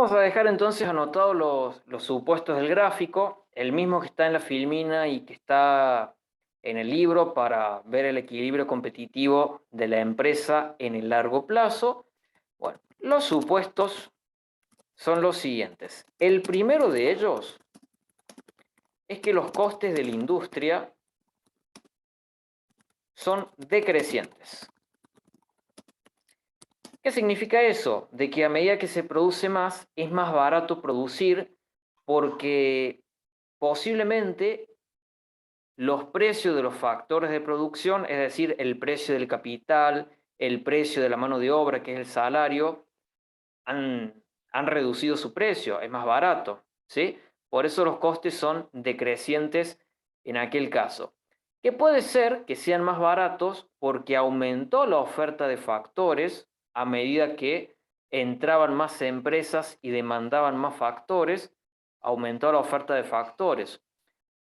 Vamos a dejar entonces anotados los supuestos del gráfico, el mismo que está en la filmina y que está en el libro para ver el equilibrio competitivo de la empresa en el largo plazo. Bueno, los supuestos son los siguientes. El primero de ellos es que los costes de la industria son decrecientes. ¿Qué significa eso? De que a medida que se produce más, es más barato producir porque posiblemente los precios de los factores de producción, es decir, el precio del capital, el precio de la mano de obra, que es el salario, han reducido su precio, es más barato, ¿sí? Por eso los costes son decrecientes en aquel caso. Que puede ser que sean más baratos porque aumentó la oferta de factores a medida que entraban más empresas y demandaban más factores, aumentó la oferta de factores.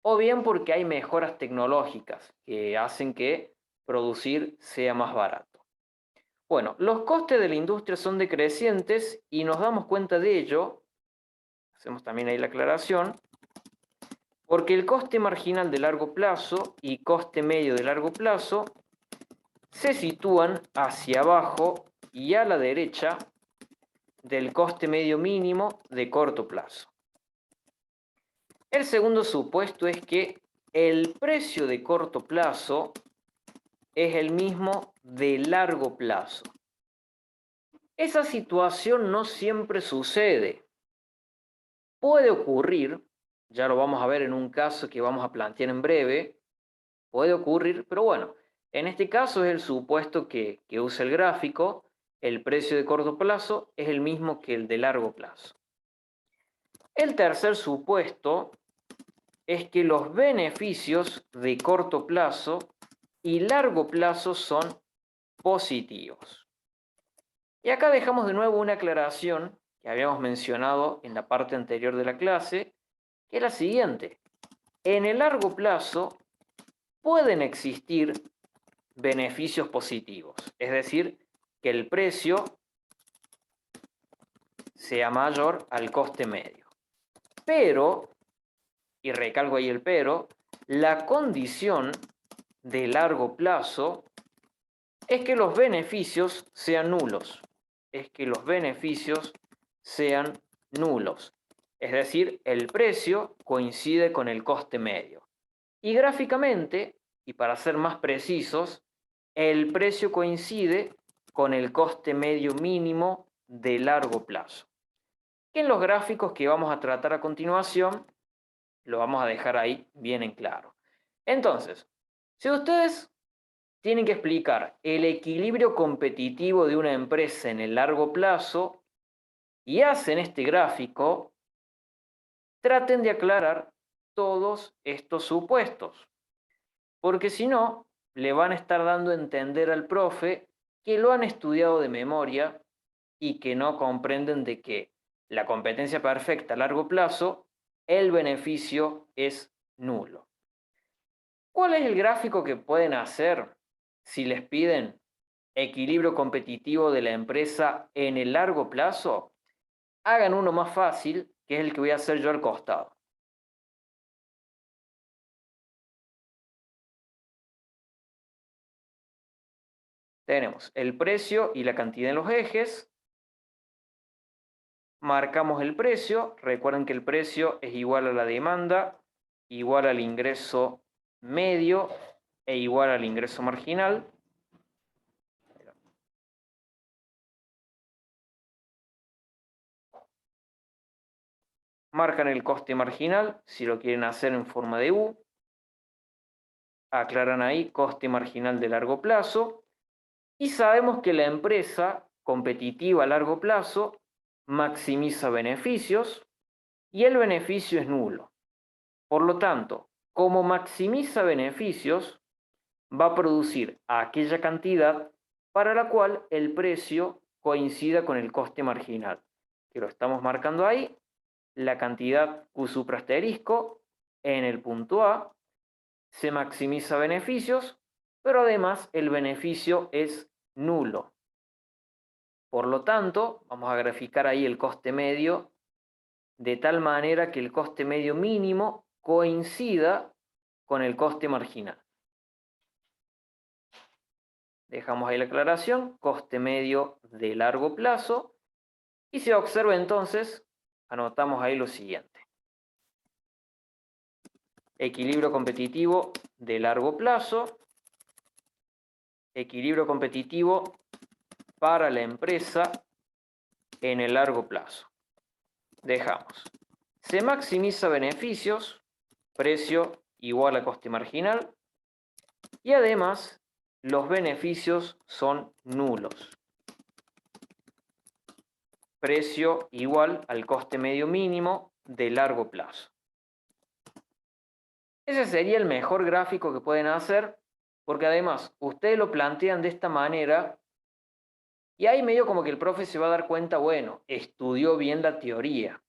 O bien porque hay mejoras tecnológicas que hacen que producir sea más barato. Bueno, los costes de la industria son decrecientes y nos damos cuenta de ello, hacemos también ahí la aclaración, porque el coste marginal de largo plazo y coste medio de largo plazo se sitúan hacia abajo y a la derecha del coste medio mínimo de corto plazo. El segundo supuesto es que el precio de corto plazo es el mismo de largo plazo. Esa situación no siempre sucede. Puede ocurrir, ya lo vamos a ver en un caso que vamos a plantear en breve, puede ocurrir, pero bueno, en este caso es el supuesto que usa el gráfico, el precio de corto plazo es el mismo que el de largo plazo. El tercer supuesto es que los beneficios de corto plazo y largo plazo son positivos. Y acá dejamos de nuevo una aclaración que habíamos mencionado en la parte anterior de la clase, que es la siguiente. En el largo plazo pueden existir beneficios positivos, es decir, que el precio sea mayor al coste medio. Pero, y recalco ahí el pero, la condición de largo plazo es que los beneficios sean nulos. Es que los beneficios sean nulos. Es decir, el precio coincide con el coste medio. Y gráficamente, y para ser más precisos, el precio coincide con el coste medio mínimo de largo plazo. Que en los gráficos que vamos a tratar a continuación, lo vamos a dejar ahí bien en claro. Entonces, si ustedes tienen que explicar el equilibrio competitivo de una empresa en el largo plazo y hacen este gráfico, traten de aclarar todos estos supuestos, porque si no, le van a estar dando a entender al profe que lo han estudiado de memoria y que no comprenden de que la competencia perfecta a largo plazo, el beneficio es nulo. ¿Cuál es el gráfico que pueden hacer si les piden equilibrio competitivo de la empresa en el largo plazo? Hagan uno más fácil, que es el que voy a hacer yo al costado. Tenemos el precio y la cantidad en los ejes. Marcamos el precio. Recuerden que el precio es igual a la demanda, igual al ingreso medio e igual al ingreso marginal. Marcan el coste marginal, si lo quieren hacer en forma de U. Aclaran ahí coste marginal de largo plazo. Y sabemos que la empresa competitiva a largo plazo maximiza beneficios y el beneficio es nulo. Por lo tanto, como maximiza beneficios, va a producir aquella cantidad para la cual el precio coincida con el coste marginal, que lo estamos marcando ahí, la cantidad Q supra asterisco en el punto A, se maximiza beneficios, pero además el beneficio es nulo. Por lo tanto, vamos a graficar ahí el coste medio de tal manera que el coste medio mínimo coincida con el coste marginal. Dejamos ahí la aclaración, coste medio de largo plazo, y se observa entonces, anotamos ahí lo siguiente. Equilibrio competitivo de largo plazo, equilibrio competitivo para la empresa en el largo plazo. Dejamos. Se maximiza beneficios, precio igual a coste marginal, y además los beneficios son nulos. Precio igual al coste medio mínimo de largo plazo. Ese sería el mejor gráfico que pueden hacer, porque además ustedes lo plantean de esta manera y ahí medio como que el profe se va a dar cuenta, bueno, estudió bien la teoría.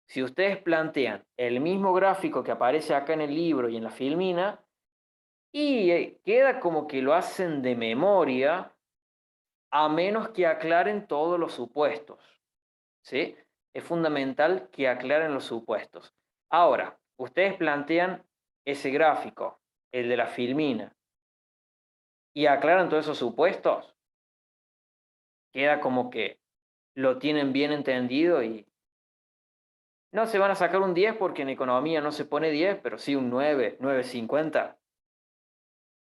Si ustedes plantean el mismo gráfico que aparece acá en el libro y en la filmina, y queda como que lo hacen de memoria, a menos que aclaren todos los supuestos, ¿sí? Es fundamental que aclaren los supuestos. Ahora, ustedes plantean ese gráfico, el de la filmina, y aclaran todos esos supuestos, queda como que lo tienen bien entendido y no se van a sacar un 10 porque en economía no se pone 10, pero sí un 9, 9,50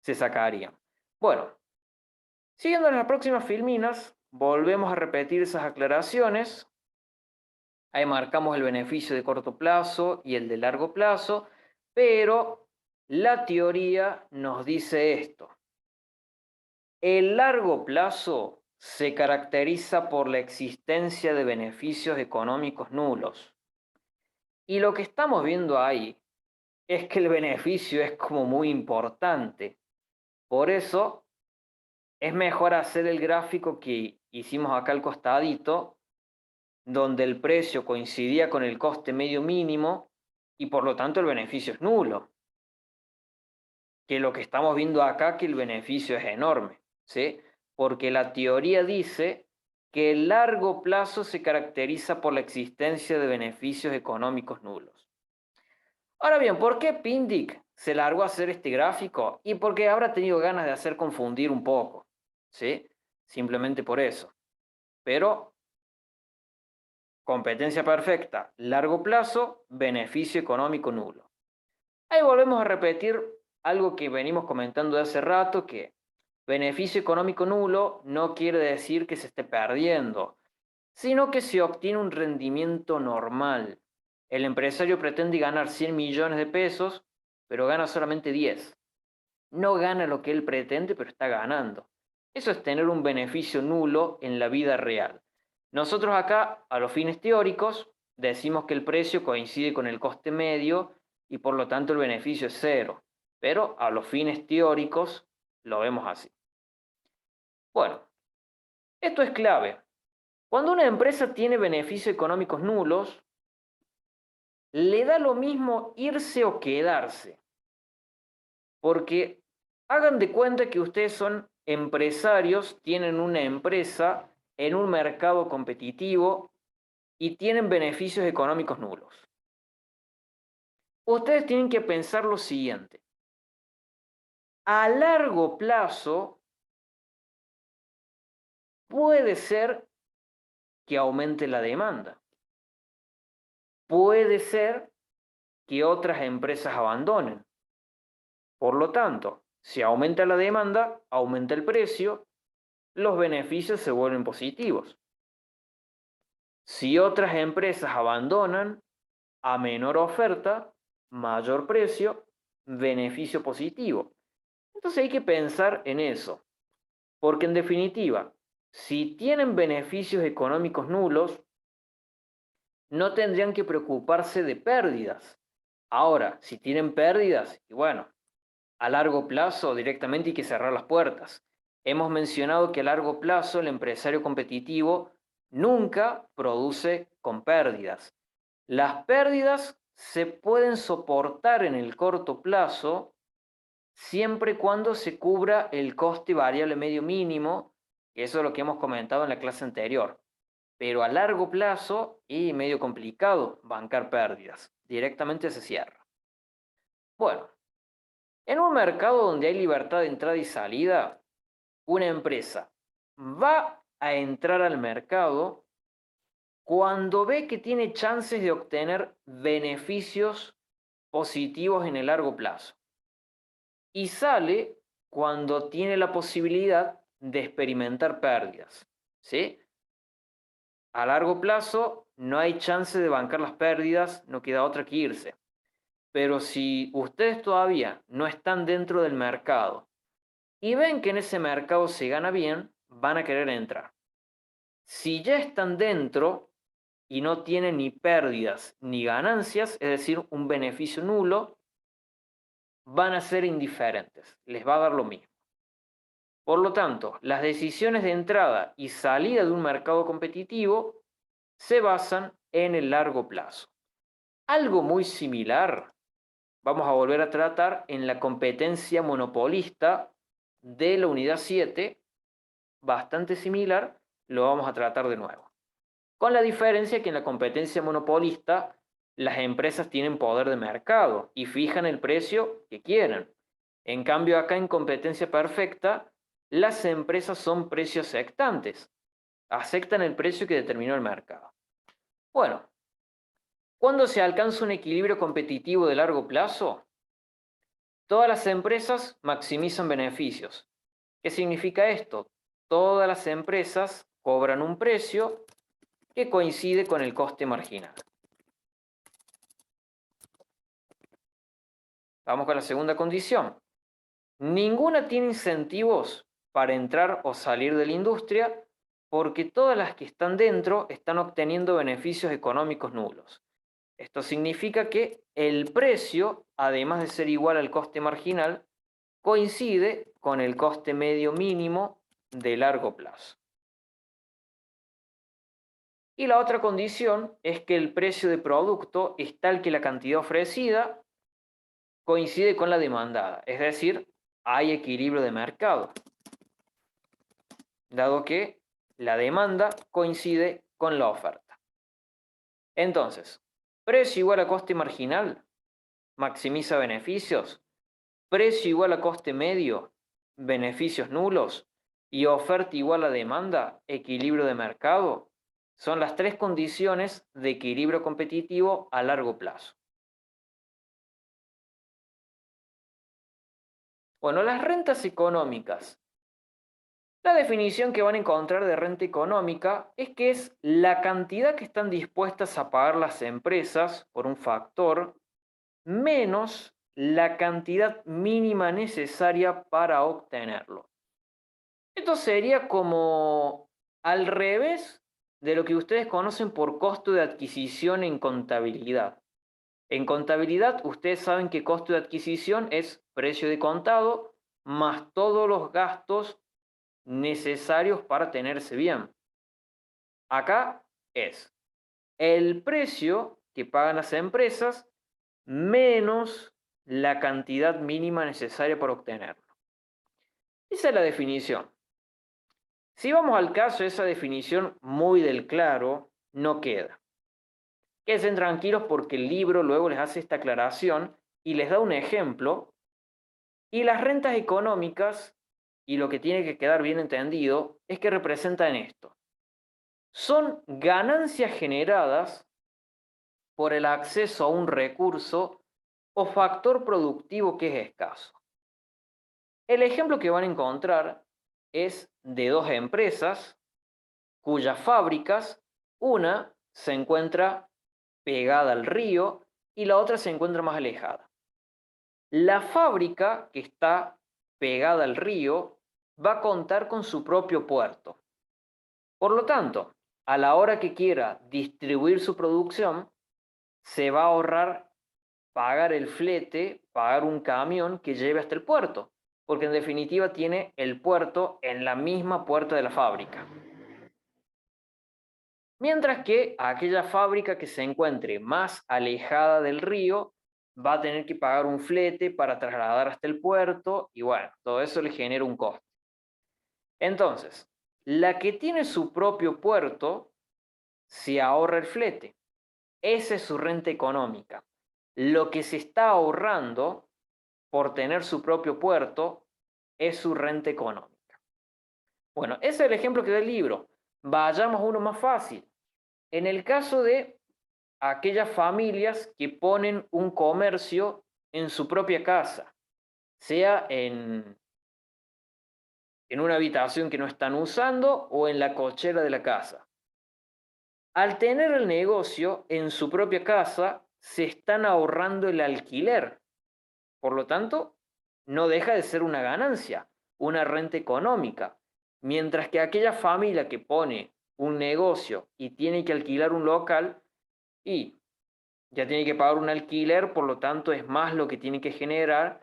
se sacarían. Bueno, siguiendo en las próximas filminas, volvemos a repetir esas aclaraciones. Ahí marcamos el beneficio de corto plazo y el de largo plazo, pero la teoría nos dice esto. El largo plazo se caracteriza por la existencia de beneficios económicos nulos. Y lo que estamos viendo ahí es que el beneficio es como muy importante. Por eso es mejor hacer el gráfico que hicimos acá al costadito, donde el precio coincidía con el coste medio mínimo y por lo tanto el beneficio es nulo. Que lo que estamos viendo acá, que el beneficio es enorme, ¿sí? Porque la teoría dice que el largo plazo se caracteriza por la existencia de beneficios económicos nulos. Ahora bien, ¿por qué Pindyck se largó a hacer este gráfico? Y porque habrá tenido ganas de hacer confundir un poco, ¿sí? Simplemente por eso. Pero competencia perfecta, largo plazo, beneficio económico nulo. Ahí volvemos a repetir algo que venimos comentando de hace rato, que beneficio económico nulo no quiere decir que se esté perdiendo, sino que se obtiene un rendimiento normal. El empresario pretende ganar 100 millones de pesos, pero gana solamente 10. No gana lo que él pretende, pero está ganando. Eso es tener un beneficio nulo en la vida real. Nosotros acá, a los fines teóricos, decimos que el precio coincide con el coste medio y por lo tanto el beneficio es cero. Pero a los fines teóricos lo vemos así. Bueno, esto es clave. Cuando una empresa tiene beneficios económicos nulos, le da lo mismo irse o quedarse. Porque hagan de cuenta que ustedes son empresarios, tienen una empresa en un mercado competitivo y tienen beneficios económicos nulos. Ustedes tienen que pensar lo siguiente. A largo plazo, puede ser que aumente la demanda. Puede ser que otras empresas abandonen. Por lo tanto, si aumenta la demanda, aumenta el precio, los beneficios se vuelven positivos. Si otras empresas abandonan, a menor oferta, mayor precio, beneficio positivo. Entonces hay que pensar en eso, porque en definitiva, si tienen beneficios económicos nulos, no tendrían que preocuparse de pérdidas. Ahora, si tienen pérdidas, y bueno, a largo plazo directamente hay que cerrar las puertas. Hemos mencionado que a largo plazo el empresario competitivo nunca produce con pérdidas. Las pérdidas se pueden soportar en el corto plazo siempre y cuando se cubra el coste variable medio mínimo, Eso es lo que hemos comentado en la clase anterior. Pero a largo plazo es medio complicado bancar pérdidas. Directamente se cierra. Bueno, en un mercado donde hay libertad de entrada y salida, una empresa va a entrar al mercado cuando ve que tiene chances de obtener beneficios positivos en el largo plazo. Y sale cuando tiene la posibilidad de experimentar pérdidas. ¿Sí? A largo plazo no hay chance de bancar las pérdidas, no queda otra que irse. Pero si ustedes todavía no están dentro del mercado y ven que en ese mercado se gana bien, van a querer entrar. Si ya están dentro y no tienen ni pérdidas ni ganancias, es decir, un beneficio nulo, van a ser indiferentes, les va a dar lo mismo. Por lo tanto, las decisiones de entrada y salida de un mercado competitivo se basan en el largo plazo. Algo muy similar vamos a volver a tratar en la competencia monopolista de la unidad 7, bastante similar, lo vamos a tratar de nuevo. Con la diferencia que en la competencia monopolista las empresas tienen poder de mercado y fijan el precio que quieren. En cambio acá en competencia perfecta, las empresas son precios aceptantes, aceptan el precio que determinó el mercado. Bueno, ¿cuándo se alcanza un equilibrio competitivo de largo plazo? Todas las empresas maximizan beneficios. ¿Qué significa esto? Todas las empresas cobran un precio que coincide con el coste marginal. Vamos con la segunda condición. Ninguna tiene incentivos para entrar o salir de la industria porque todas las que están dentro están obteniendo beneficios económicos nulos. Esto significa que el precio, además de ser igual al coste marginal, coincide con el coste medio mínimo de largo plazo. Y la otra condición es que el precio de producto es tal que la cantidad ofrecida coincide con la demandada, es decir, hay equilibrio de mercado, dado que la demanda coincide con la oferta. Entonces, precio igual a coste marginal, maximiza beneficios, precio igual a coste medio, beneficios nulos, y oferta igual a demanda, equilibrio de mercado, son las tres condiciones de equilibrio competitivo a largo plazo. Bueno, las rentas económicas. La definición que van a encontrar de renta económica es que es la cantidad que están dispuestas a pagar las empresas por un factor menos la cantidad mínima necesaria para obtenerlo. Esto sería como al revés de lo que ustedes conocen por costo de adquisición en contabilidad. En contabilidad, ustedes saben que costo de adquisición es precio de contado más todos los gastos necesarios para tenerse bien. Acá es el precio que pagan las empresas menos la cantidad mínima necesaria para obtenerlo. Esa es la definición. Si vamos al caso, esa definición muy del claro no queda. Queden tranquilos porque el libro luego les hace esta aclaración y les da un ejemplo. Y las rentas económicas, y lo que tiene que quedar bien entendido, es que representan esto. Son ganancias generadas por el acceso a un recurso o factor productivo que es escaso. El ejemplo que van a encontrar es de dos empresas cuyas fábricas, una se encuentra pegada al río y la otra se encuentra más alejada. La fábrica que está pegada al río va a contar con su propio puerto. Por lo tanto, a la hora que quiera distribuir su producción, se va a ahorrar pagar el flete, pagar un camión que lleve hasta el puerto, porque en definitiva tiene el puerto en la misma puerta de la fábrica. Mientras que aquella fábrica que se encuentre más alejada del río va a tener que pagar un flete para trasladar hasta el puerto y bueno, todo eso le genera un costo. Entonces, La que tiene su propio puerto se ahorra el flete. Esa es su renta económica. Lo que se está ahorrando por tener su propio puerto es su renta económica. Bueno, ese es el ejemplo que da el libro. Vayamos a uno más fácil. En el caso de aquellas familias que ponen un comercio en su propia casa, sea en una habitación que no están usando o en la cochera de la casa. Al tener el negocio en su propia casa, se están ahorrando el alquiler. Por lo tanto, no deja de ser una ganancia, una renta económica. Mientras que aquella familia que pone un negocio y tiene que alquilar un local y ya tiene que pagar un alquiler, por lo tanto es más lo que tiene que generar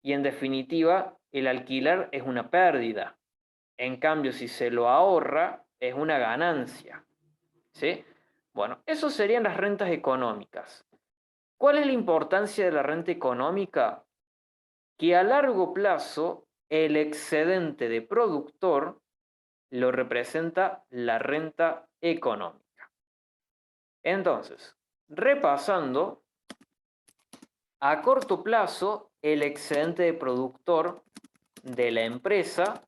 y en definitiva el alquiler es una pérdida. En cambio, si se lo ahorra, es una ganancia. ¿Sí? Bueno, eso serían las rentas económicas. ¿Cuál es la importancia de la renta económica? Que a largo plazo el excedente de productor lo representa la renta económica. Entonces, repasando, a corto plazo el excedente de productor de la empresa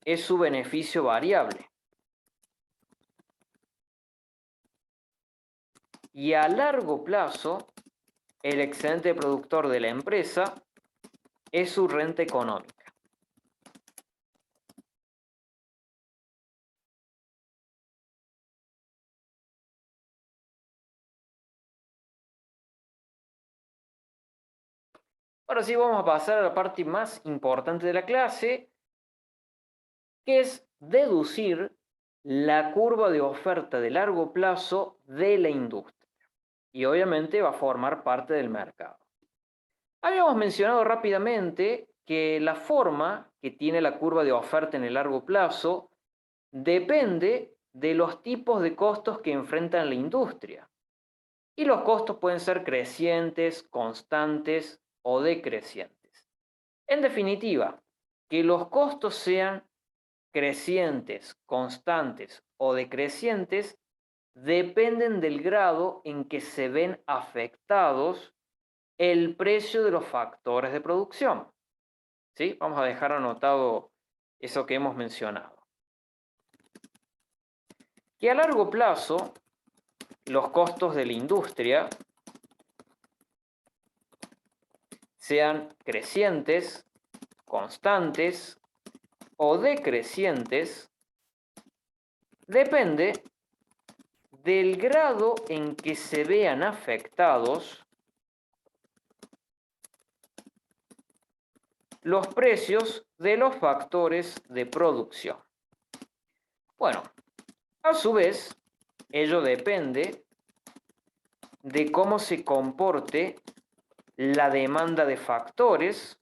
es su beneficio variable. Y a largo plazo, el excedente productor de la empresa es su renta económica. Ahora sí vamos a pasar a la parte más importante de la clase, que es deducir la curva de oferta de largo plazo de la industria. Y obviamente va a formar parte del mercado. Habíamos mencionado rápidamente que la forma que tiene la curva de oferta en el largo plazo depende de los tipos de costos que enfrenta la industria. Y los costos pueden ser crecientes, constantes o decrecientes. En definitiva, que los costos sean crecientes, constantes o decrecientes dependen del grado en que se ven afectados el precio de los factores de producción. ¿Sí? Vamos a dejar anotado eso que hemos mencionado. Que a largo plazo los costos de la industria sean crecientes, constantes o decrecientes depende del grado en que se vean afectados los precios de los factores de producción. Bueno, a su vez, ello depende de cómo se comporte la demanda de factores,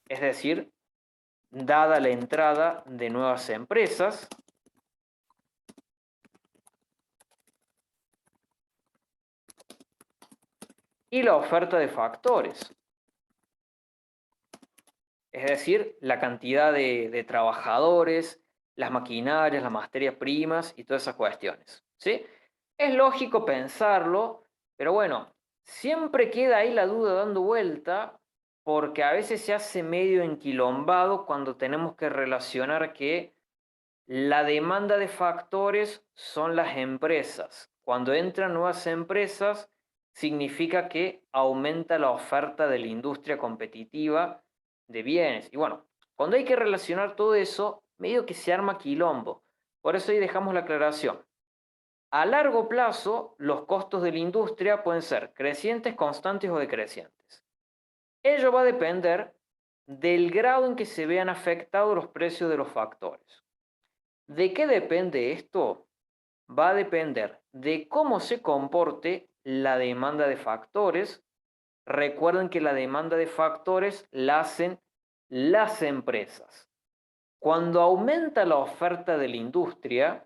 es decir, dada la entrada de nuevas empresas, y la oferta de factores, es decir, la cantidad de trabajadores, las maquinarias, las materias primas y todas esas cuestiones. ¿Sí? Es lógico pensarlo, pero bueno, siempre queda ahí la duda dando vuelta, porque a veces se hace medio enquilombado cuando tenemos que relacionar que la demanda de factores son las empresas. Cuando entran nuevas empresas, significa que aumenta la oferta de la industria competitiva de bienes. Y bueno, cuando hay que relacionar todo eso, medio que se arma quilombo. Por eso ahí dejamos la aclaración. A largo plazo, los costos de la industria pueden ser crecientes, constantes o decrecientes. Ello va a depender del grado en que se vean afectados los precios de los factores. ¿De qué depende esto? Va a depender de cómo se comporte la demanda de factores. Recuerden que la demanda de factores la hacen las empresas. Cuando aumenta la oferta de la industria,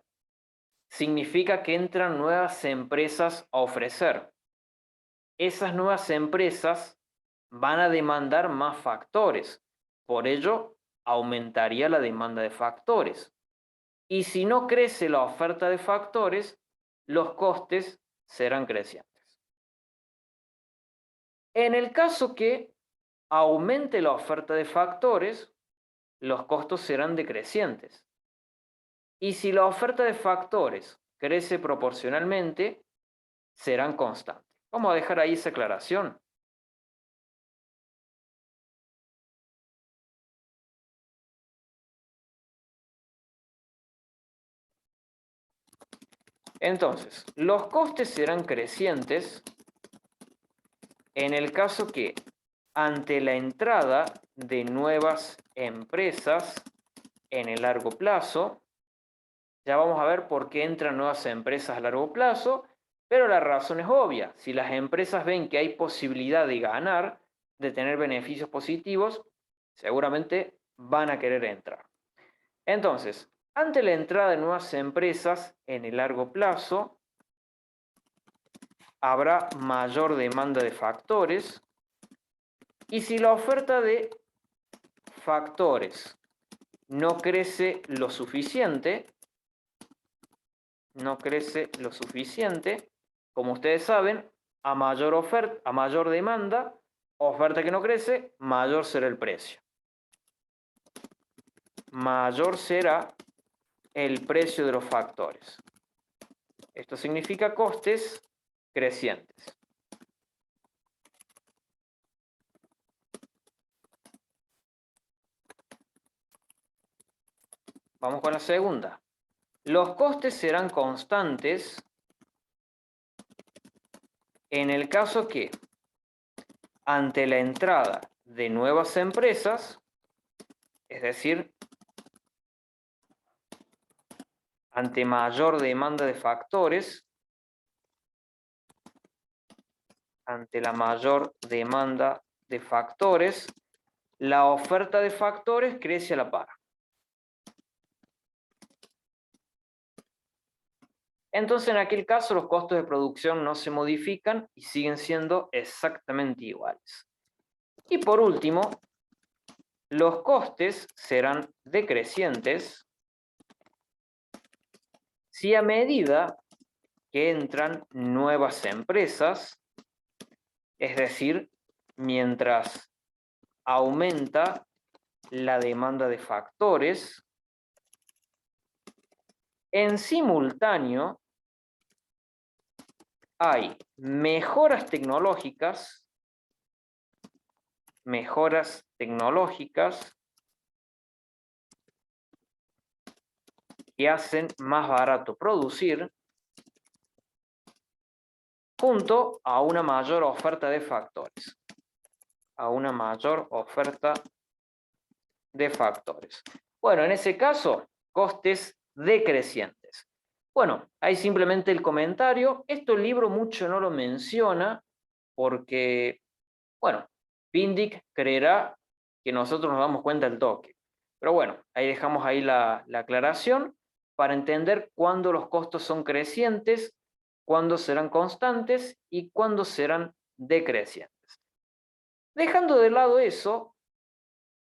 significa que entran nuevas empresas a ofrecer. Esas nuevas empresas van a demandar más factores. Por ello, aumentaría la demanda de factores. Y si no crece la oferta de factores, los costes serán crecientes. En el caso que aumente la oferta de factores, los costos serán decrecientes. Y si la oferta de factores crece proporcionalmente, serán constantes. Vamos a dejar ahí esa aclaración. Entonces, los costes serán crecientes en el caso que, ante la entrada de nuevas empresas en el largo plazo, ya vamos a ver por qué entran nuevas empresas a largo plazo, pero la razón es obvia. Si las empresas ven que hay posibilidad de ganar, de tener beneficios positivos, seguramente van a querer entrar. Entonces, ante la entrada de nuevas empresas en el largo plazo, habrá mayor demanda de factores, y si la oferta de factores no crece lo suficiente, como ustedes saben, a mayor oferta, a mayor demanda, oferta que no crece, mayor será el precio. Mayor será el precio de los factores. Esto significa costes crecientes. Vamos con la segunda. Los costes serán constantes en el caso que, ante la entrada de nuevas empresas, es decir, ante mayor demanda de factores, ante la mayor demanda de factores, la oferta de factores crece a la par. Entonces, en aquel caso, los costos de producción no se modifican y siguen siendo exactamente iguales. Y por último, los costes serán decrecientes si a medida que entran nuevas empresas, es decir, mientras aumenta la demanda de factores, en simultáneo hay mejoras tecnológicas que hacen más barato producir, junto a una mayor oferta de factores. Bueno, en ese caso, costes decrecientes. Bueno, ahí simplemente el comentario. Esto el libro mucho no lo menciona porque, bueno, Pindyck creerá que nosotros nos damos cuenta del toque. Pero bueno, ahí dejamos ahí la aclaración para entender cuándo los costos son crecientes, cuándo serán constantes y cuándo serán decrecientes. Dejando de lado eso,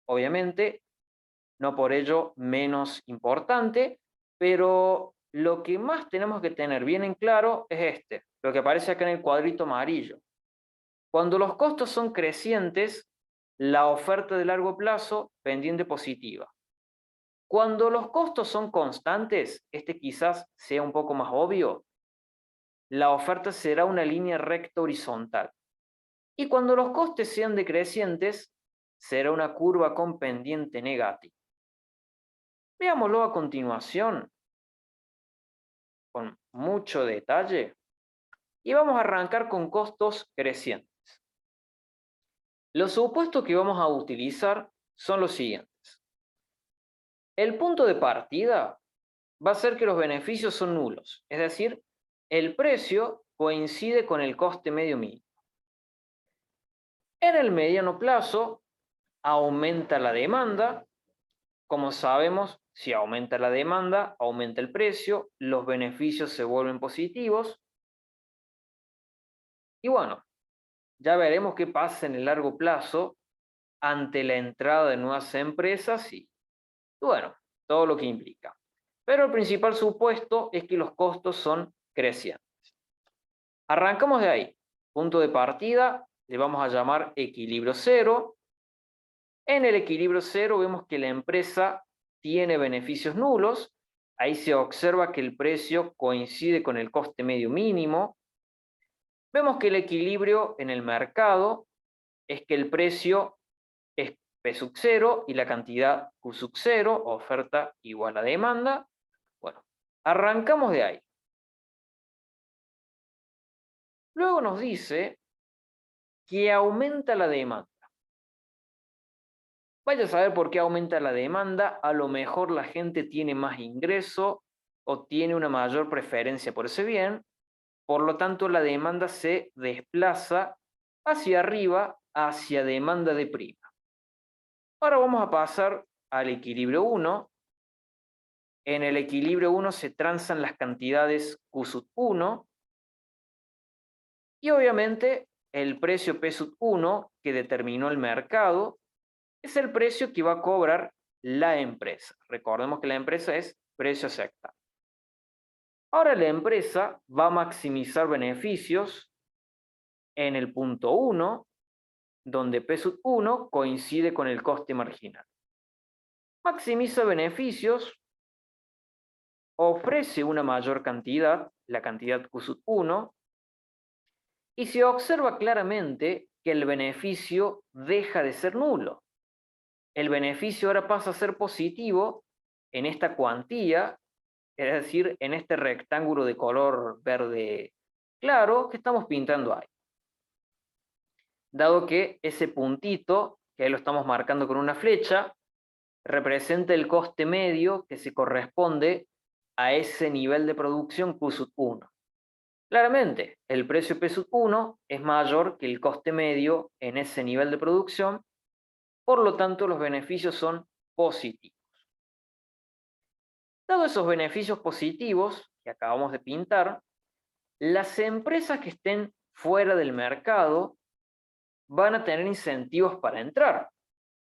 obviamente, no por ello menos importante, pero lo que más tenemos que tener bien en claro es lo que aparece acá en el cuadrito amarillo. Cuando los costos son crecientes, la oferta de largo plazo pendiente positiva. Cuando los costos son constantes, quizás sea un poco más obvio, la oferta será una línea recta horizontal. Y cuando los costes sean decrecientes, será una curva con pendiente negativa. Veámoslo a continuación con mucho detalle y vamos a arrancar con costos crecientes. Los supuestos que vamos a utilizar son los siguientes. El punto de partida va a ser que los beneficios son nulos, es decir, el precio coincide con el coste medio mínimo. En el mediano plazo aumenta la demanda. Como sabemos, si aumenta la demanda, aumenta el precio, los beneficios se vuelven positivos. Y bueno, ya veremos qué pasa en el largo plazo ante la entrada de nuevas empresas y, bueno, todo lo que implica. Pero el principal supuesto es que los costos son crecientes. Arrancamos de ahí. Punto de partida le vamos a llamar equilibrio cero. En el equilibrio cero vemos que la empresa tiene beneficios nulos. Ahí se observa que el precio coincide con el coste medio mínimo. Vemos que el equilibrio en el mercado es que el precio es P sub 0 y la cantidad Q sub 0, oferta igual a demanda. Bueno, arrancamos de ahí. Luego nos dice que aumenta la demanda. Vaya a saber por qué aumenta la demanda. A lo mejor la gente tiene más ingreso o tiene una mayor preferencia por ese bien. Por lo tanto, la demanda se desplaza hacia arriba, hacia demanda de prima. Ahora vamos a pasar al equilibrio 1. En el equilibrio 1 se transan las cantidades Q sub 1 y obviamente el precio P sub 1 que determinó el mercado es el precio que va a cobrar la empresa. Recordemos que la empresa es precio aceptable. Ahora la empresa va a maximizar beneficios en el punto 1, donde P sub 1 coincide con el coste marginal. Maximiza beneficios, ofrece una mayor cantidad, la cantidad Q sub 1, y se observa claramente que el beneficio deja de ser nulo. El beneficio ahora pasa a ser positivo en esta cuantía, es decir, en este rectángulo de color verde claro que estamos pintando ahí. Dado que ese puntito, que ahí lo estamos marcando con una flecha, representa el coste medio que se corresponde a ese nivel de producción Q sub 1. Claramente, el precio P sub 1 es mayor que el coste medio en ese nivel de producción, por lo tanto los beneficios son positivos. Dados esos beneficios positivos que acabamos de pintar, las empresas que estén fuera del mercado van a tener incentivos para entrar,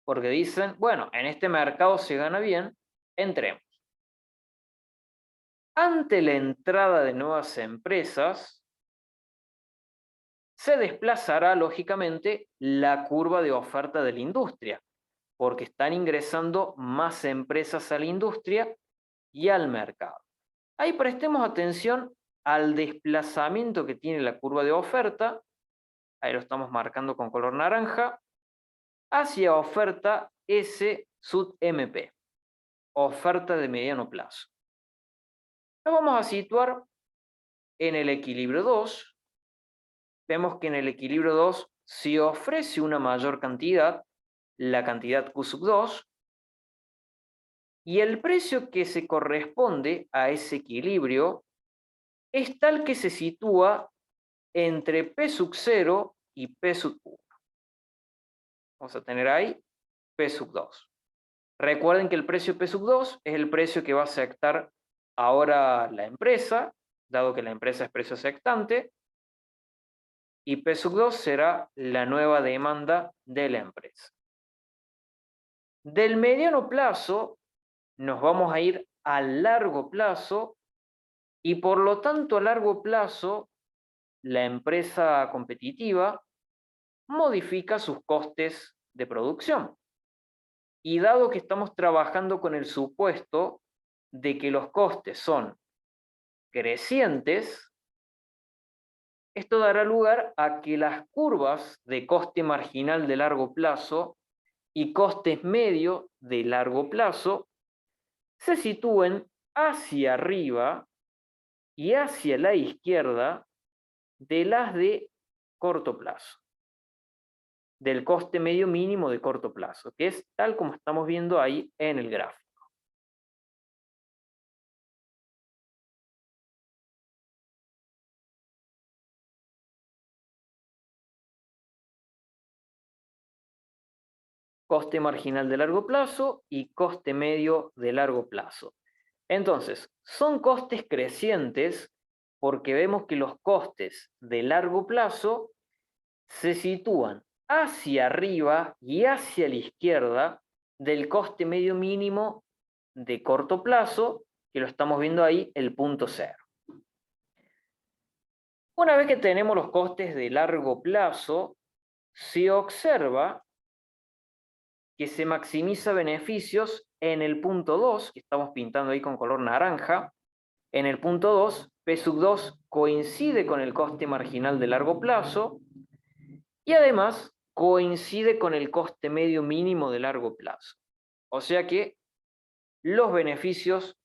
porque dicen, bueno, en este mercado se gana bien, entremos. Ante la entrada de nuevas empresas, se desplazará lógicamente la curva de oferta de la industria, porque están ingresando más empresas a la industria y al mercado. Ahí prestemos atención al desplazamiento que tiene la curva de oferta, ahí lo estamos marcando con color naranja, hacia oferta S sub MP, oferta de mediano plazo. Nos vamos a situar en el equilibrio 2. Vemos que en el equilibrio 2 se ofrece una mayor cantidad, la cantidad Q sub 2, y el precio que se corresponde a ese equilibrio es tal que se sitúa entre P sub 0 y P sub 1. Vamos a tener ahí P sub 2. Recuerden que el precio P sub 2 es el precio que va a aceptar ahora la empresa, dado que la empresa es precio aceptante, y P sub 2 será la nueva demanda de la empresa. Del mediano plazo nos vamos a ir al largo plazo y por lo tanto a largo plazo la empresa competitiva modifica sus costes de producción. Y dado que estamos trabajando con el supuesto de que los costes son crecientes, esto dará lugar a que las curvas de coste marginal de largo plazo y costes medio de largo plazo se sitúen hacia arriba y hacia la izquierda de las de corto plazo, del coste medio mínimo de corto plazo, que es tal como estamos viendo ahí en el gráfico. Coste marginal de largo plazo y coste medio de largo plazo. Entonces, son costes crecientes porque vemos que los costes de largo plazo se sitúan hacia arriba y hacia la izquierda del coste medio mínimo de corto plazo, que lo estamos viendo ahí, el punto cero. Una vez que tenemos los costes de largo plazo, se observa que se maximiza beneficios en el punto 2, que estamos pintando ahí con color naranja. En el punto 2, P sub 2 coincide con el coste marginal de largo plazo y además coincide con el coste medio mínimo de largo plazo. O sea que los beneficios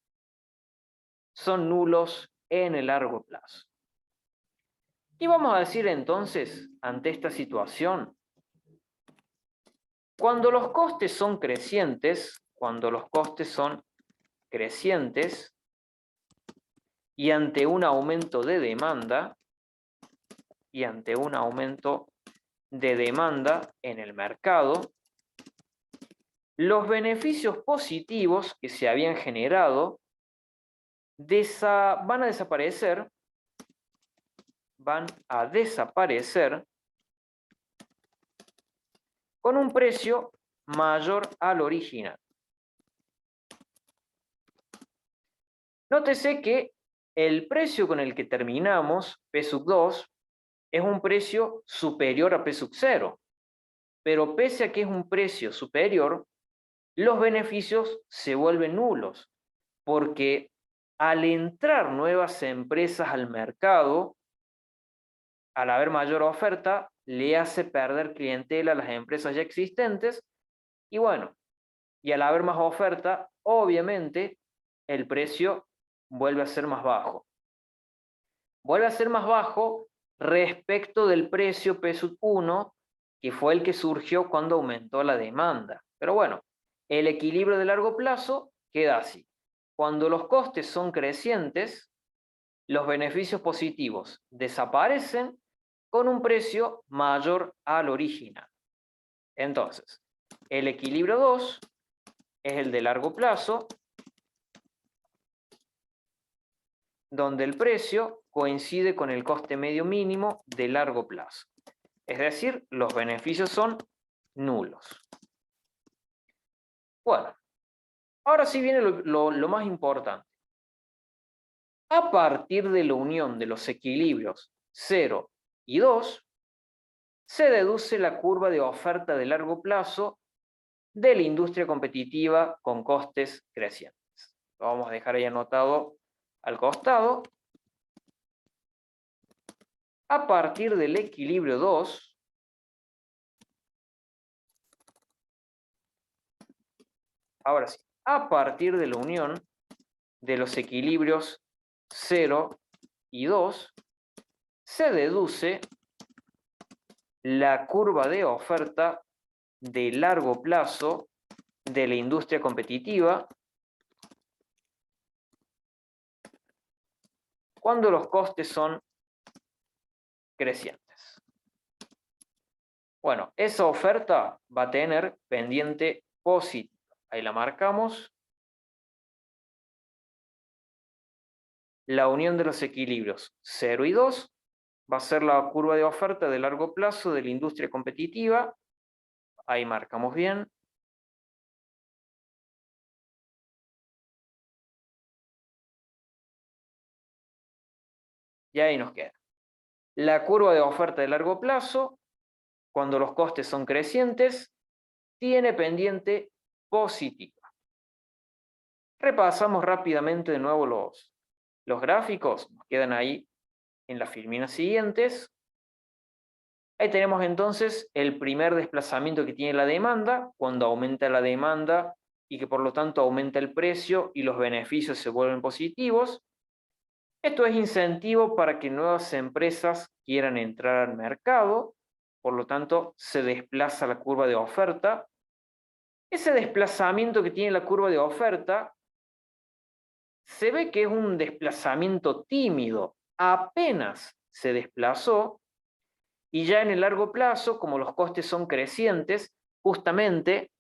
son nulos en el largo plazo. ¿Qué vamos a decir entonces ante esta situación? Cuando los costes son crecientes, y ante un aumento de demanda, en el mercado, los beneficios positivos que se habían generado van a desaparecer con un precio mayor al original. Nótese que el precio con el que terminamos, P sub 2, es un precio superior a P sub 0, pero pese a que es un precio superior, los beneficios se vuelven nulos, porque al entrar nuevas empresas al mercado, al haber mayor oferta, le hace perder clientela a las empresas ya existentes, y bueno, y al haber más oferta, obviamente, el precio vuelve a ser más bajo. Vuelve a ser más bajo respecto del precio P sub 1, que fue el que surgió cuando aumentó la demanda. Pero bueno, el equilibrio de largo plazo queda así. Cuando los costes son crecientes, los beneficios positivos desaparecen con un precio mayor al original. Entonces, el equilibrio 2 es el de largo plazo, donde el precio coincide con el coste medio mínimo de largo plazo. Es decir, los beneficios son nulos. Bueno, ahora sí viene lo más importante. A partir de la unión de los equilibrios 0 y 2, se deduce la curva de oferta de largo plazo de la industria competitiva con costes crecientes. Lo vamos a dejar ahí anotado al costado. A partir del equilibrio 2, ahora sí, a partir de la unión de los equilibrios 0 y 2, se deduce la curva de oferta de largo plazo de la industria competitiva cuando los costes son crecientes. Bueno, esa oferta va a tener pendiente positiva. Ahí la marcamos. La unión de los equilibrios 0 y 2 va a ser la curva de oferta de largo plazo de la industria competitiva. Ahí marcamos bien. Y ahí nos queda. La curva de oferta de largo plazo, cuando los costes son crecientes, tiene pendiente positiva. Repasamos rápidamente de nuevo los gráficos, nos quedan ahí en las filminas siguientes. Ahí tenemos entonces el primer desplazamiento que tiene la demanda, cuando aumenta la demanda y que por lo tanto aumenta el precio y los beneficios se vuelven positivos. Esto es incentivo para que nuevas empresas quieran entrar al mercado, por lo tanto se desplaza la curva de oferta. Ese desplazamiento que tiene la curva de oferta se ve que es un desplazamiento tímido, apenas se desplazó, y ya en el largo plazo, como los costes son crecientes, justamente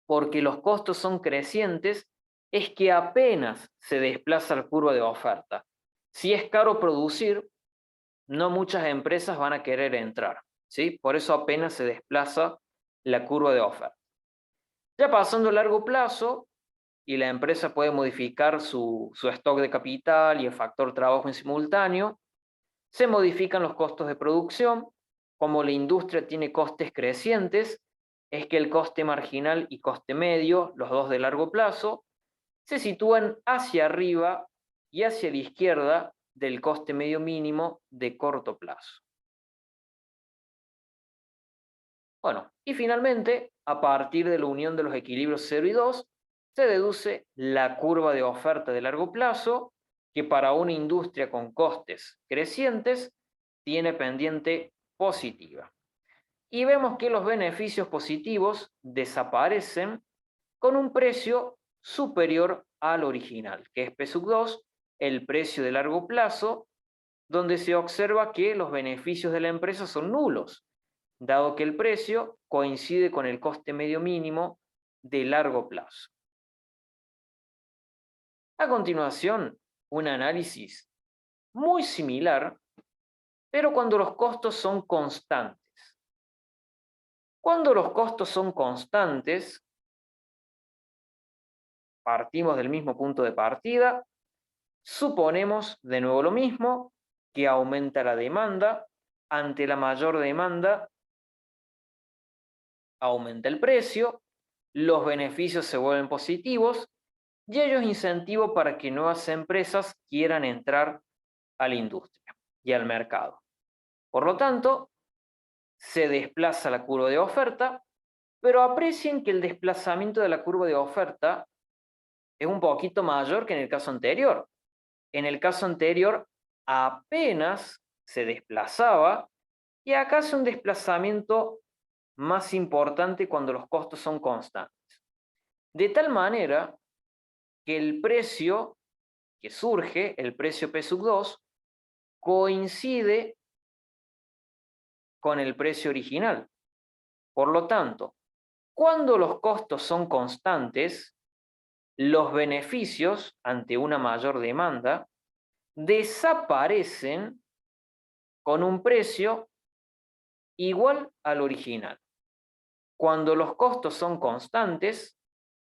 porque los costos son crecientes, es que apenas se desplaza la curva de oferta. Si es caro producir, no muchas empresas van a querer entrar. ¿sí? Por eso apenas se desplaza la curva de oferta. Ya pasando a largo plazo, y la empresa puede modificar su stock de capital y el factor trabajo en simultáneo, se modifican los costos de producción. Como la industria tiene costes crecientes, es que el coste marginal y coste medio, los dos de largo plazo, se sitúan hacia arriba y hacia la izquierda del coste medio mínimo de corto plazo. Bueno, y finalmente, a partir de la unión de los equilibrios 0 y 2, se deduce la curva de oferta de largo plazo, que para una industria con costes crecientes tiene pendiente positiva. Y vemos que los beneficios positivos desaparecen con un precio superior al original, que es P sub 2, el precio de largo plazo, donde se observa que los beneficios de la empresa son nulos, dado que el precio coincide con el coste medio mínimo de largo plazo. A continuación, un análisis muy similar, pero cuando los costos son constantes. Cuando los costos son constantes, partimos del mismo punto de partida, suponemos de nuevo lo mismo, que aumenta la demanda. Ante la mayor demanda, aumenta el precio, los beneficios se vuelven positivos y ello es incentivo para que nuevas empresas quieran entrar a la industria y al mercado. Por lo tanto, se desplaza la curva de oferta, pero aprecien que el desplazamiento de la curva de oferta es un poquito mayor que en el caso anterior. En el caso anterior apenas se desplazaba y acá hace un desplazamiento más importante cuando los costos son constantes. De tal manera que el precio que surge, el precio P sub 2, coincide con el precio original. Por lo tanto, cuando los costos son constantes, los beneficios ante una mayor demanda desaparecen con un precio igual al original. Cuando los costos son constantes,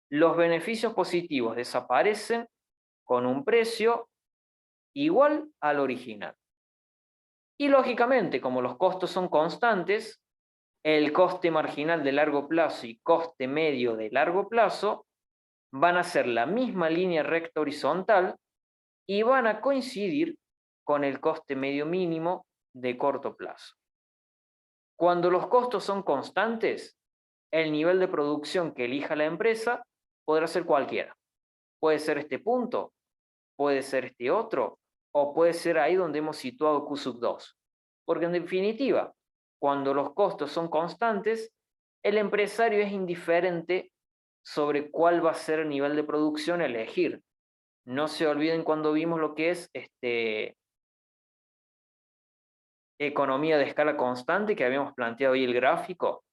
los beneficios positivos desaparecen con un precio igual al original. Y lógicamente, como los costos son constantes, el coste marginal de largo plazo y coste medio de largo plazo van a ser la misma línea recta horizontal y van a coincidir con el coste medio mínimo de corto plazo. Cuando los costos son constantes, el nivel de producción que elija la empresa podrá ser cualquiera. Puede ser este punto, puede ser este otro, o puede ser ahí donde hemos situado Q sub 2. Porque en definitiva, cuando los costos son constantes, el empresario es indiferente sobre cuál va a ser el nivel de producción a elegir. No se olviden cuando vimos lo que es economía de escala constante, que habíamos planteado ahí el gráfico.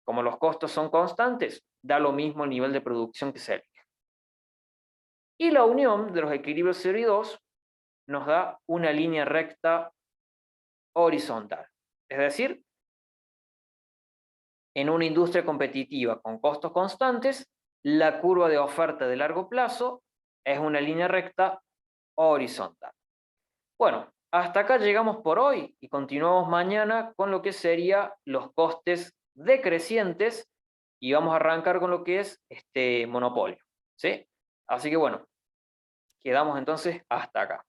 Como los costos son constantes, da lo mismo el nivel de producción que se elige. Y la unión de los equilibrios 0 y 2 nos da una línea recta horizontal. Es decir, en una industria competitiva con costos constantes, la curva de oferta de largo plazo es una línea recta horizontal. Bueno, hasta acá llegamos por hoy y continuamos mañana con lo que serían los costes decrecientes y vamos a arrancar con lo que es este monopolio, ¿sí? Así que bueno, quedamos entonces hasta acá.